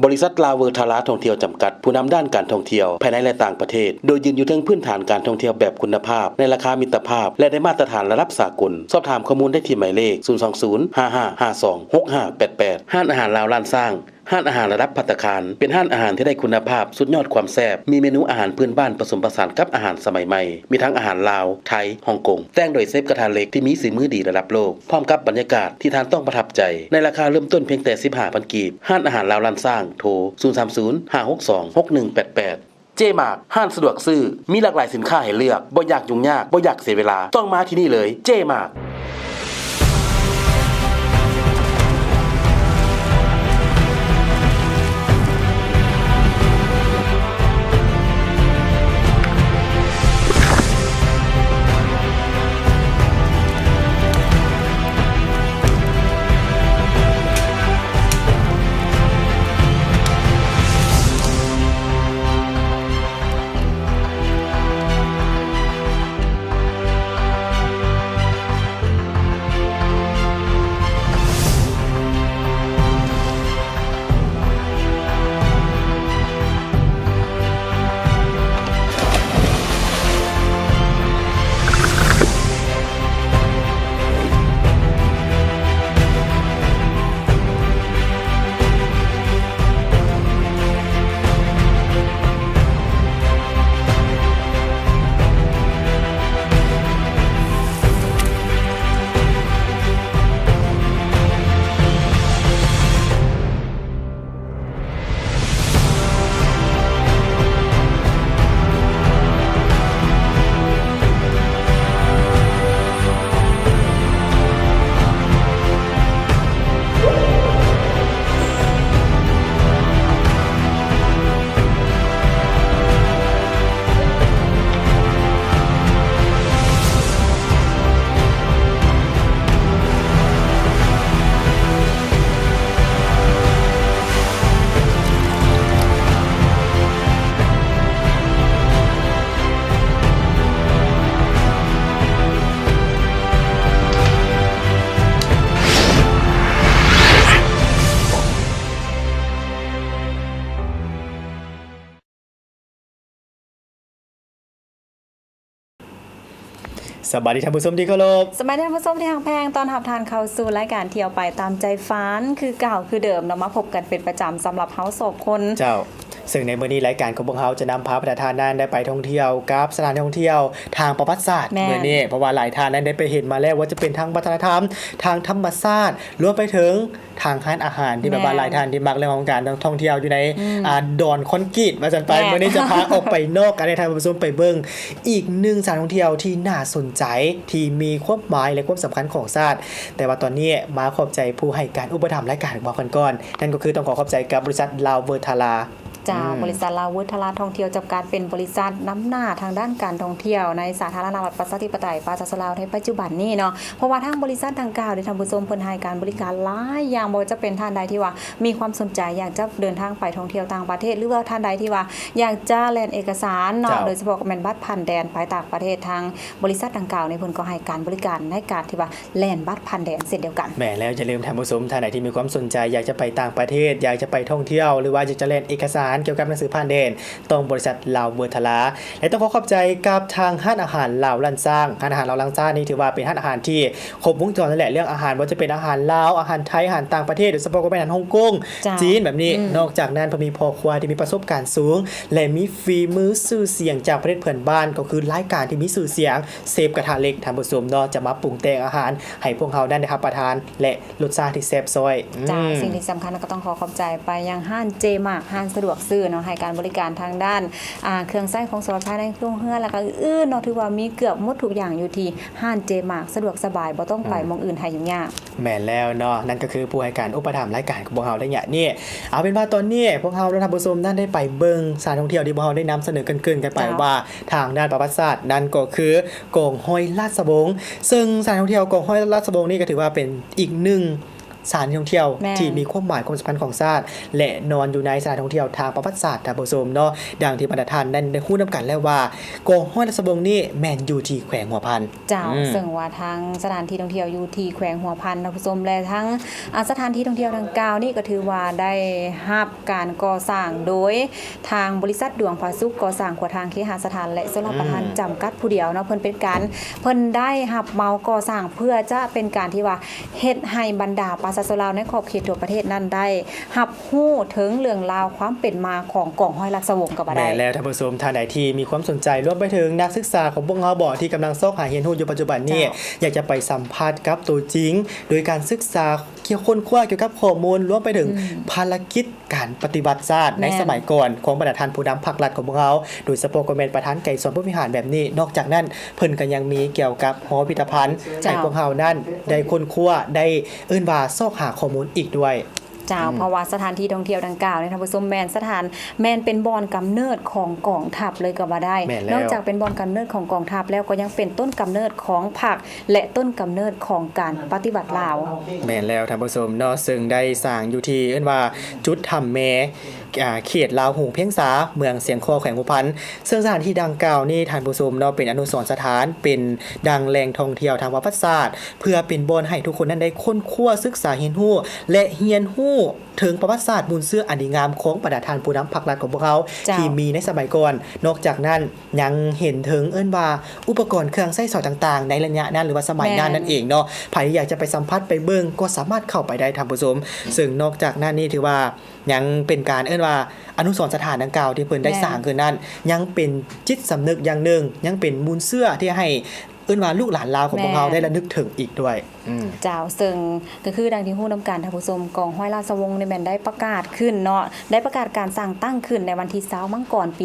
บริษัทลาวเวอร์ทาราท่องเที่ยวจำกัดผู้นำด้านการท่องเที่ยวภายในและต่างประเทศโดยยืนอยู่เทิงพื้นฐานการท่องเที่ยวแบบคุณภาพในราคามิตรภาพและได้มาตรฐานระดับสากลสอบถามข้อมูลได้ที่หมายเลข02055526588ห้านอาหารลาวล้านสร้างห้านอาหารระดับภัตตาคารเป็นห้านอาหารที่ได้คุณภาพสุดยอดความแซ่บมีเมนูอาหารพื้นบ้านผสมผสานกับอาหารสมัยใหม่มีทั้งอาหารลาวไทยฮ่องกงแต่งโดยเชฟกระทะเหล็กที่มีฝีมือดีระดับโลกพร้อมกับบรรยากาศที่ท่านต้องประทับใจในราคาเริ่มต้นเพียงแต่ 15,000 กีบห้านอาหารลาวล้านสร้างโทร030-562-6188เจมากห้านสะดวกซื้อมีหลากหลายสินค้าให้เลือกบ่อยากยุ่งยากบ่อยากเสียเวลาต้องมาที่นี่เลยเจมากสวัสดีท่านผู้ชมที่เคารพสมัยท่านผู้ชมที่ทางแพงตอนหับทานเข้าสู่รายการเที่ยวไปตามใจฟ้านคือเก่าคือเดิมเรามาพบกันเป็นประจำสำหรับเฮาสองคนเจ้าซึ่งในมื้อนี้รายการของพวกเราจะนำพาประธานนั้นได้ไปท่องเที่ยวกับสถานท่องเที่ยวทางประวัติศาสตร์มื้อนี้เพราะว่าหลายท่านนั้นได้ไปเห็นมาแล้วว่าจะเป็นทางวัฒนธรรมทางธรรมชาติรวมไปถึงทางร้านอาหารที่แบบว่าหลายท่านที่มักเรื่องของการท่องเที่ยวอยู่ในดอนคอนกรีตว่าซั่นไปมื้อนี้จะพาออกไปนอกกันให้ท่านผู้ชมไปเบิ่งอีกหนึ่งสถานท่องเที่ยวที่น่าสนใจที่มีความหมายและความสำคัญของชาติแต่ว่าตอนนี้มาขอบใจผู้ให้การอุปถัมภ์รายการบอกกันก่อนนั่นก็คือต้องขอขอบใจกับบริษัทลาวเวอร์ทาราจากบริษัทลาวเวอร์ทาราท่องเที่ยวจำกัดเป็นบริษัทน้ำหน้าทางด้านการท่องเที่ยวในสาธารณรัฐประชาธิปไตยประชาชนลาวในปัจจุบันนี้เนาะเพราะว่าทางบริษัทดังกล่าวได้ทำผู้ชมเพิ่นให้การบริการหลายอย่างบ่ว่าจะเป็นท่านใดที่ว่ามีความสนใจอยากจะเดินทางไปท่องเที่ยวต่างประเทศหรือว่าท่านใดที่ว่าอยากจะแลนเอกสารเนาะโดยเฉพาะแม่นบัตรผ่านแดนไปต่างประเทศทางบริษัทดังกล่าวในเพิ่นก็ให้การบริการในการที่ว่าแลนบัตรผ่านแดนเช่นเดียวกันแหมแล้วอย่าลืมท่านผู้ชมท่านใดที่มีความสนใจอยากจะไปต่างประเทศอยากจะไปท่องเที่ยวหรือว่าอยากจะแลนเอกสารเกี่ยวกับหนังสือผ่านแดนต้องบริษัทลาวเวอร์ทาราและต้องขอขอบใจกับทางห้านอาหารลาวล้านสร้างห้านอาหารลาวล้านสร้างนี่ถือว่าเป็นห้านอาหารที่ครบวงจรนั่นแหละเรื่องอาหารว่าจะเป็นอาหารลาวอาหารไทยอาหารต่างประเทศโดยเฉพาะก็เป็นอาหารฮ่องกงจีนแบบนี้นอกจากนั้นพอมีพ่อครัวที่มีประสบการณ์สูงและมีฝีมือชื่อเสียงจากประเทศเพื่อนบ้านก็คือรายการที่มีชื่อเสียงเซฟกระทะเหล็กท่านผู้ชมเนาะจะมาปรุงแต่งอาหารให้พวกเราได้รับประทานและรสชาติที่แซ่บซอยจ้าสิ่งที่สำคัญก็ต้องขอขอบใจไปยังห้านเจมากห้านสะดวกซื้อเนาะให้การบริการทางด้านเครื่องใช้ของสำหรับใช้ในเครื่องเฮือนแล้วก็อื่นเนาะถือว่ามีเกือบหมดทุกอย่างอยู่ที่ห้านเจมากสะดวกสบายบ่ต้องไปมองอื่นให้ยุ่งยากแม่นแล้วเนาะนั่นก็คือผู้ให้การอุปถัมภ์รายการของพวกเราได้เนี่ยนี่เอาเป็นว่าตอนนี้พวกเราท่านผู้ชมนั่นได้ไปเบิ่งสถานท่องเที่ยวที่พวกเราได้นำเสนอกันไปว่าทางด้านประวัติศาสตร์นั่นก็คือกองห้อยลาดสะบงซึ่งสถานท่องเที่ยวกองห้อยลาดสะบงนี่ก็ถือว่าเป็นอีกหนึ่ง สถานที่ท่องเที่ยว แม่น ที่มีความหมายความสำคัญของชาติและนอนอยู่ในสถานท่องเที่ยวทางประวัติศาสตร์ท่านผู้ชมเนาะดังที่บรรดาท่านนั้นได้ฮู้นำกันแล้วว่ากองห้อยราชวงศ์นี่แม่นอยู่ที่แขวงหัวพัน เจ้าซึ่งว่าทางสถานที่ท่องเที่ยวอยู่ที่แขวงหัวพันท่านผู้ชมและทั้งสถานที่ท่องเที่ยวดังกล่าวนี่ก็ถือว่าได้รับการก่อสร้างโดยทางบริษัทดวงผาสุกก่อสร้างขวทางเคหสถานและชลประทานจำกัดผู้เดียวเนาะเพิ่นเป็นการเพิ่นได้รับเหมาก่อสร้างเพื่อจะเป็นการที่ว่าเฮ็ดให้บรรดาประชาชนลาวในขอบเขตทั่วประเทศนั้นได้รับรู้ถึงเรื่องราวความเป็นมาของกองห้อยราชวงศ์ก็บ่ได้ แม่แล้วท่านผู้ชมท่านใดที่มีความสนใจรวมไปถึงนักศึกษาของพวกเราบ่ที่กำลังซอกหาเรียนรู้อยู่ปัจจุบันนี้ จ้ะ อยากจะไปสัมภาษณ์กับตัวจริง โดยการศึกษาเกี่ยวค้นคว้าเกี่ยวกับข้อมูลรวมไปถึงภารกิจการปฏิบัติศาสตร์ในสมัยก่อนของบรรดาท่านผู้นำภาครัฐของพวกเราโดยเฉพาะก็เป็นประธานไก่สอนผู้บริหารแบบนี้ นอกจากนั้นเพิ่นก็ยังมีเกี่ยวกับหอพิพิธภัณฑ์ จ้ะ ให้พวกเรานั้นได้ค้นคว้าได้เอิ้นว่าซอกหาข้อมูลอีกด้วย เจ้าเพราะว่าสถานที่ท่องเที่ยวดังกล่าวเนี่ยท่านผู้ชมแมนเป็นบ่อนกำเนิดของกองทัพเลยก็ว่าได้ แม่นแล้ว นอกจากเป็นบ่อนกำเนิดของกองทัพแล้วก็ยังเป็นต้นกำเนิดของผักและต้นกำเนิดของการปฏิบัติลาว แม่นแล้วท่านผู้ชมเนาะซึ่งได้สร้างอยู่ที่เอิ้นว่าจุดถ้ำแมเขตลาวหูเพียงสาเมืองเสียงคอแขวงหัวพันซึ่งสถานที่ดังกล่าวนี่ท่านผู้ชมเนาะเป็นอนุสรณ์สถานเป็นดังแหล่งท่องเที่ยวทางประวัติศาสตร์เพื่อเป็นบ่อนให้ทุกคนนั้นได้ค้นคว้าศึกษาเรียนรู้และเรียนรู้ถึงประวัติศาสตร์มูลเสื้ออันดีงามของบรรดาท่านผู้นำพรรครัฐของพวกเขา จ้ะ ที่มีในสมัยก่อนนอกจากนั้นยังเห็นถึงเอิ้นว่าอุปกรณ์เครื่องใช้สอยต่างๆ ในระยะนั้นหรือว่าสมัยนั้นนั่นเองเนาะใครที่อยากจะไปสัมผัสไปเบิ่งก็สามารถเข้าไปได้ท่านผู้ชมซึ่งนอกจากนั้นนี่ถือว่ายังเป็นการเอิ้นว่าอนุสรณ์สถานดังกล่าวที่เพิ่นได้สร้างขึ้นนั้นยังเป็นจิตสำนึกอย่างหนึ่งยังเป็นมูลเสื้อที่ให้เอิ้นว่าลูกหลานลาวของพวกเราได้ระลึกถึงอีกด้วย เจ้าซึ่งก็คือดังที่ฮู้นำกันท่านผู้ชมกองห้อยราชวงศ์ในแม่นได้ประกาศขึ้นเนาะได้ประกาศการสร้างตั้งขึ้นในวันที่20มังกรปี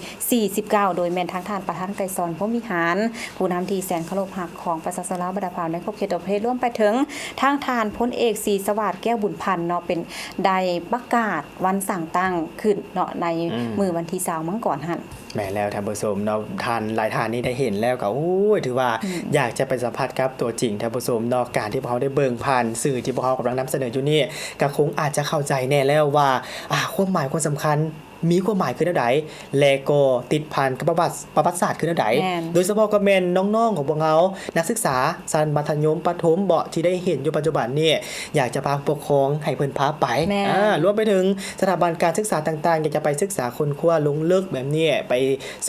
1949โดยแม่นทางท่านประธานไกรสอนพรหมวิหารผู้นำที่แสนเคารพรักของประชาชนลาวบรรดาพราวในขอบเขตทั่วประเทศร่วมไปถึงทางทานพลเอกศรีสวัสดิ์แก้วบุญพันธ์เนาะเป็นได้ประกาศวันสั่งตั้งขึ้นเนาะในมื้อวันที่20มังกรหั่น แม่แล้วท่านผู้ชมเนาะทานหลายทานนี้ได้เห็นแล้วก็โอ้ยถือว่าอยากจะไปสัมผัสกับตัวจริงท่านผู้ชมเนาะการที่พวกเขาได้เบิ่งผ่านสื่อที่พวกเขากำลังนำเสนออยู่นี่ก็คงอาจจะเข้าใจแน่แล้วว่าความหมายความสำคัญมีความหมายคือเท่าใดและก็ติดพันกับประวัติศาสตร์คือเท่าใด แม่น โดยเฉพาะก็แม่นน้องๆของพวกเขานักศึกษาชั้นมัธยมประถมเบาะที่ได้เห็นอยู่ปัจจุบันนี่อยากจะพาผู้ปกครองให้เพิ่นพาไป แม่น รวมไปถึงสถาบันการศึกษาต่างๆอยากจะไปศึกษาค้นคว้าลงลึกแบบนี้ไป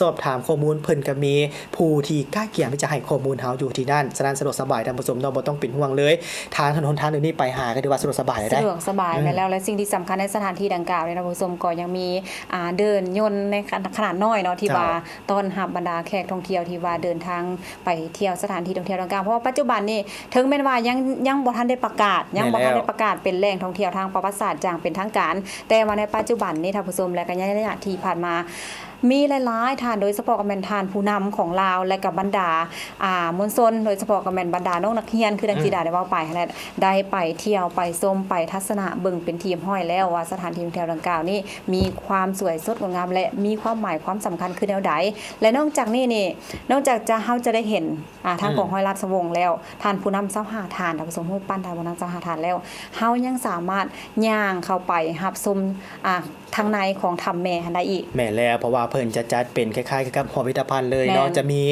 สอบถามข้อมูลเพิ่นก็มีผู้ที่กล้าเกี่ยมที่จะให้ข้อมูลเฮาอยู่ที่นั่นฉะนั้นสะดวกสบายท่านผู้ชมเนาะบ่ต้องเป็นห่วงเลยทางถนนทางเดินนี้ไปหาก็ถือว่าสะดวกสบายเลย สะ ได้ ดวกสบายไปแล้วและสิ่งที่สำคัญในสถานที่ดังกล่าวเนี่ยนะผู้ชมก็ยังมีเดินยนต์ในขนาดน้อยเนาะที่ ครับ ว่าต้อนรับบรรดาแขกท่องเที่ยวที่ว่าเดินทางไปเที่ยวสถานที่ท่องเที่ยวดังกล่าวเพราะว่าปัจจุบันนี่ถึงแม้ว่ายังบ่ทันได้ประกาศยังบ่ทันได้ประกาศเป็นแหล่งท่องเที่ยวทางประวัติศาสตร์อย่างเป็นทางการ แต่ว่าในปัจจุบันนี่ท่านผู้ชมและก็ในระยะที่ผ่านมา มีหลายๆท่านโดยเฉพาะกับแม่นท่านผู้นำของลาวและกับบรรดามวลชนโดยเฉพาะกับแม่นบรรดาน้องนักเรียนคือดังที่ได้เว้าไปนั่นแหละได้ไปเที่ยวไปชมไปทัศนะเบิ่งเป็นทีมห้อยแล้วว่าสถานที่ท่องเที่ยวดังกล่าวนี้มีความสวยสดงดงามและมีความหมายความสำคัญคือแนวใดและนอกจากนี้นี่นอกจากเฮาจะได้เห็นทางของห้อยราชวงศ์แล้วท่านผู้นำ25ท่านท่านผู้ชมรูปปั้นท่านผู้นำ25ท่านแล้วเฮายังสามารถย่างเข้าไปรับชมทางในของถ้ำแม่ได้อีก แม่นแล้วเพราะว่าเพิ่นจะจัดเป็นคล้ายๆกับหอพิพิธภัณฑ์เลย แม่น เนาะจะมี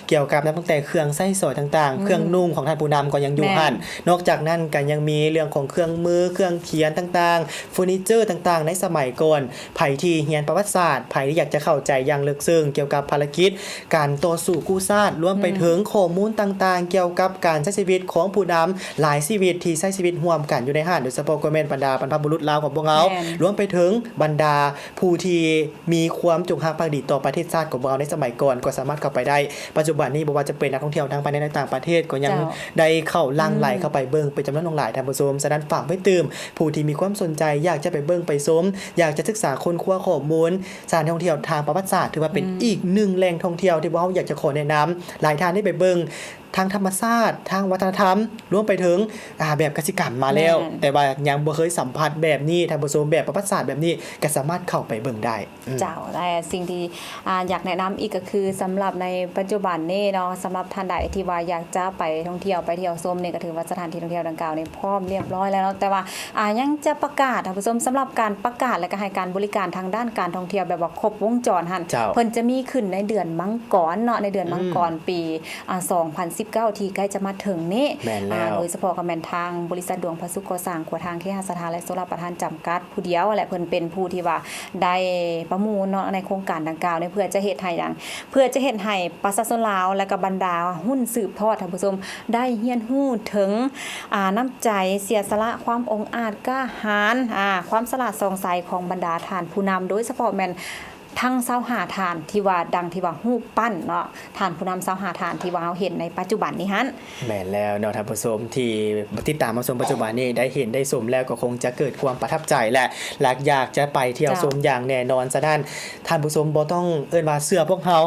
เกี่ยวกับตั้งแต่เครื่องใช้สอยต่างๆ เครื่องนุ่งของท่านผู้นำก็ยังอยู่ แม่น หั่นนอกจากนั้นก็ยังมีเรื่องของเครื่องมือเครื่องเขียนต่างๆเฟอร์นิเจอร์ต่างๆ ในสมัยก่อนไผที่เรียนประวัติศาสตร์ไผที่อยากจะเข้าใจอย่างลึกซึ้งเกี่ยวกับภารกิจการต่อสู้กู้ชาติรวมไปถึงข้อมูลต่างๆ เกี่ยวกับการใช้ชีวิตของผู้นำหลายชีวิตที่ใช้ชีวิตร่วมกันอยู่ในห้านโดยเฉพาะก็แม่นบรรดาบรรพบุรุษลาวของพวกเรา แม่น รวมไปถึงบรรดาผู้ที่มีความจงรักภักดีต่อประเทศชาติของเราในสมัยก่อนก็สามารถเข้าไปได้ปัจจุบันนี้บ่ว่าจะเป็นนักท่องเที่ยวทั้งภายในและต่างประเทศก็ยัง เจ้า ได้เข้าลังไหลเข้าไปเบิ่งเป็นจำนวนหลายท่านผู้ชมฉะนั้นฝากไว้ตื่มผู้ที่มีความสนใจอยากจะไปเบิ่งไปชมอยากจะศึกษาค้นคว้าข้อมูลสถานท่องเที่ยวทางประวัติศาสตร์ถือว่าเป็นอีกหนึ่งแหล่งท่องเที่ยวที่พวกเราอยากจะขอแนะนำหลายท่านได้ไปเบิ่ง ทางธรรมชาติทางวัฒนธรรมรวมไปถึงแบบกสิกรรมมาแล้ว แต่ว่ายังบ่เคยสัมผัสแบบนี้ท่านผู้ชมแบบประวัติศาสตร์แบบนี้ก็สามารถเข้าไปเบิ่งได้เจ้าแต่สิ่งที่อยากแนะนำอีกก็คือสำหรับในปัจจุบันนี้เนาะสำหรับท่านใดที่ว่าอยากจะไปท่องเที่ยวชมเนี่ยก็ถือว่าสถานที่ท่องเที่ยวดังกล่าวนี่พร้อมเรียบร้อยแล้วเนาะแต่ว่ายังจะประกาศท่านผู้ชมสำหรับการประกาศและก็ให้การบริการทางด้านการท่องเที่ยวแบบว่าครบวงจรหั่นเพิ่นจะมีขึ้นในเดือนมังกรเนาะในเดือนมังกรปี2019ที่ใกล้จะมาถึงนี้โดยเฉพาะกับแม่นทางบริษัทดวงพระสุขก่อสร้างขัวทางเคหสถานและโซลาร์ประทานจำกัดผู้เดียวและเพิ่นเป็นผู้ที่ว่าได้ประมูลเนาะในโครงการดังกล่าวเนี่ยเพื่อจะเฮ็ดให้ประชาชนลาวและก็บรรดาหุ้นสืบทอดท่านผู้ชมได้เรียนรู้ถึงน้ำใจเสียสละความองอาจกล้าหาญความสละสองใสของบรรดาทานผู้นำโดยเฉพาะแม่นทั้ง25ทานที่ว่าดังที่ว่าฮู้ปั้นเนาะทานผู้นำ25ทานที่ว่าเราเห็นในปัจจุบันนี้ฮั่นแม่นแล้วเนาะท่านผู้ชมที่ติดตามมาชมปัจจุบันนี้ได้เห็นได้ชมแล้วก็คงจะเกิดความประทับใจและอยากจะไปเที่ยวชมอย่างแน่นอนซะนั่นท่านผู้ชมบ่ต้องเอิ้นว่าเสื้อพวกเฮา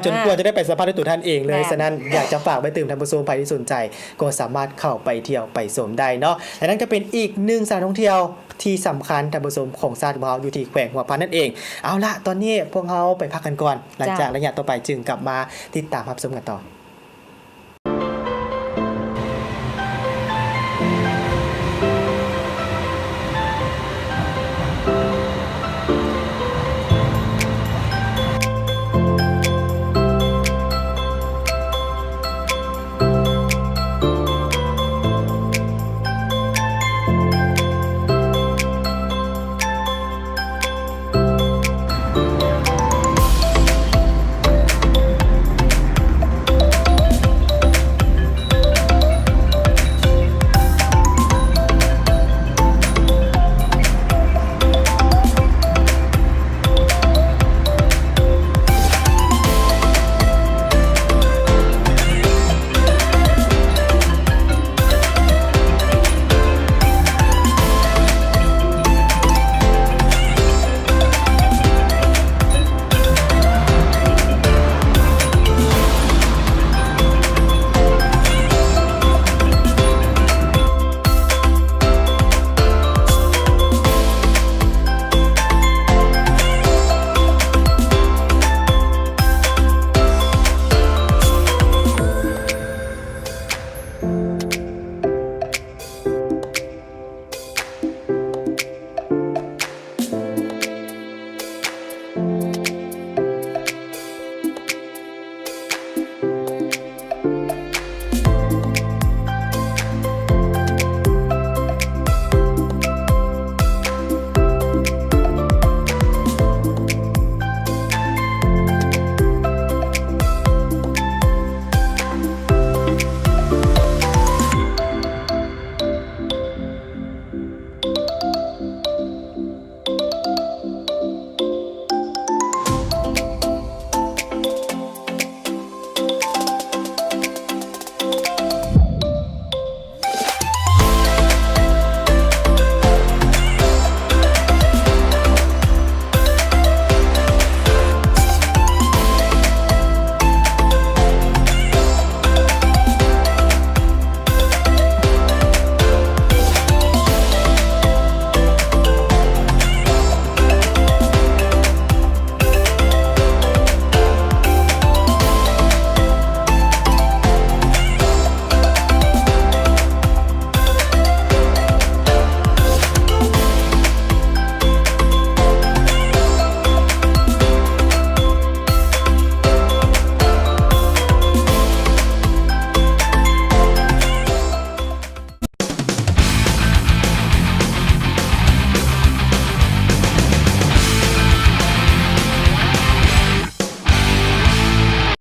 จนกว่าจะได้ไปสัมผัสด้วยตัวท่านเองเลยฉะนั้นอยากจะฝากไว้ตื่นท่านผู้ชมไปที่สนใจก็สามารถเข้าไปเที่ยวไปชมได้เนาะและนั่นก็เป็นอีกหนึ่งสถานท่องเที่ยวที่สำคัญท่านผู้ชมของชาติของเราอยู่ที่แขวงหัวพันนั่นเองเอาละตอนนี้พวกเราไปพักกันก่อนหลังจากระยะต่อไปจึงกลับมาติดตามรับชมกันต่อ